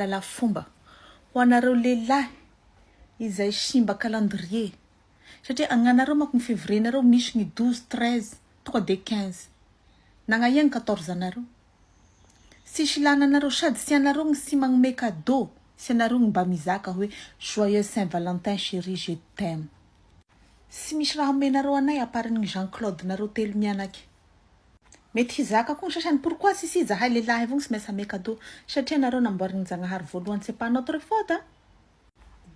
mahalala fomba ho anareo lehilahy izay simba calendrier satria agnanareo manko ny février nareo misy ny 12 13 tonga de 15 nagnahiagny 14 anareo sisy lananareo sady sy anareo ny sy magnome cadeau sy anareo mba mizaka hoe joyeux Saint-Valentin chérie je t'aime sy misy raha omenareo anay aparan'ny Jean-Claude nareo telo mianaky mety hizaka koa sasany pourquoi Cici zahay lehilahy avao sy maintsy ame cadeau satria nareo namboariny Zagnahary voalohany c'est pas notre faute hein?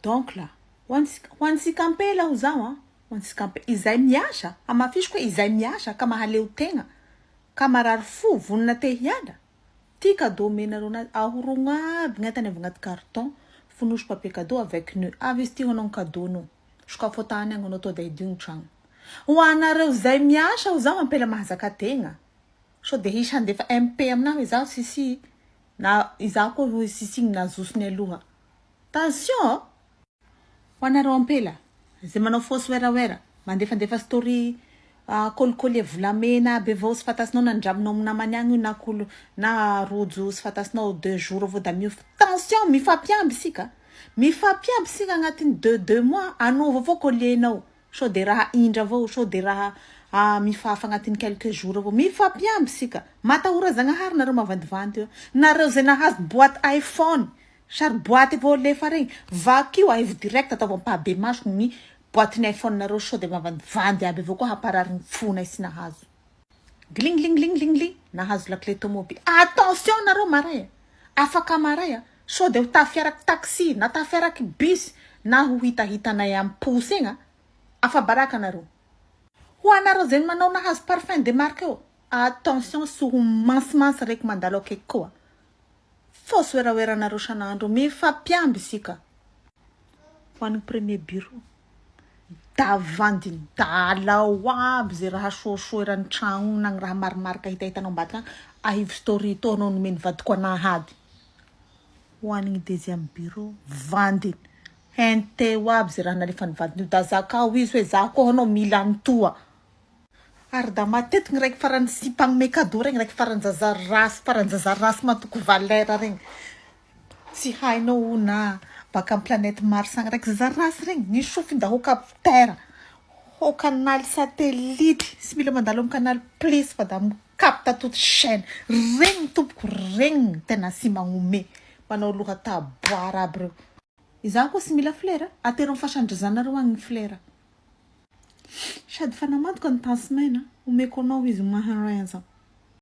Donc là hoantsika ampela ho zaho hein hoantsika ampela izay miasa amafisy koa izay miasa ka mahaleo tegna ka marary fo vonina te hiala ty cadeau omenareo na ahorogna aby gnatany avy agnaty carton fonosy papier cadeau avec nœud avy izy ty anao cadeau no jusqu'à fotany agny anao to de idigny tragno ho anareo zay miasa ho zaho ampela mahazaka tegna so de hisy handefa MP amina hoe zaho Cici na izaho koa hoe Cici nazosony aloha attention ho anareo ampela zay manao fausse wera mandefandefa story kolikoly volamena be vao sy fantasinao nandraminao namany agny na kolo na rojo sy fantasinao 2 jours avao da miof attention mifampiamby sika agnatin'ny 2 mois anova avao kolienao so de raha indra avao so de raha mifafa agnatin'ny quelques jours avao mifampiamby sika matahora Zagnahary nareo mavandivandy eo nareo zay nahazo boîte iPhone char boîte avao lefa regny vakio aivo direct atao ampabe maso ny boîte ny iPhone nareo so de mavandivandy aby avao koa haparary fona sy nahazo gling nahazo la clé tomobile attention nareo maray afaka maray so de tafiaraky taxi na tafiaraky bus na ho hitahitanay am pousse egna afa baraka nareo ho anareo zay manao nahazo parfum de marque eo attention so mansimansy raiky mandalo akeky koa fausse wera nareo sanandro mifampiamby sika ho an'ny premier bureau davandy dalao aby zay raha soasoerany tragno nang raha marimarika hitahitanao ambadika ahivo story to anao nomeny vadiko anahady ho an'ny deuxième bureau vandy henteo aby zay raha nalefa ny vadiny da zakao izy hoe za koa anao mila antoa ary da matetiky raiky farany sipagnome cadeau regny raiky faranjaza rasy matoko valera regny tsy hainao na baka amin'ny planète Mars agny raiky zarasy regny ny sofiny da ho capteur ho canal satellite sy mila mandalo amin'ny canal plus fa da capte toute chaîne regny tompoko regny tena sy magnome manao loha taboara aby reo izaho koa sy mila flera atero fasandrazanareo agny flera sady fanamantoka ny tansemaina omeko anao izy maharenza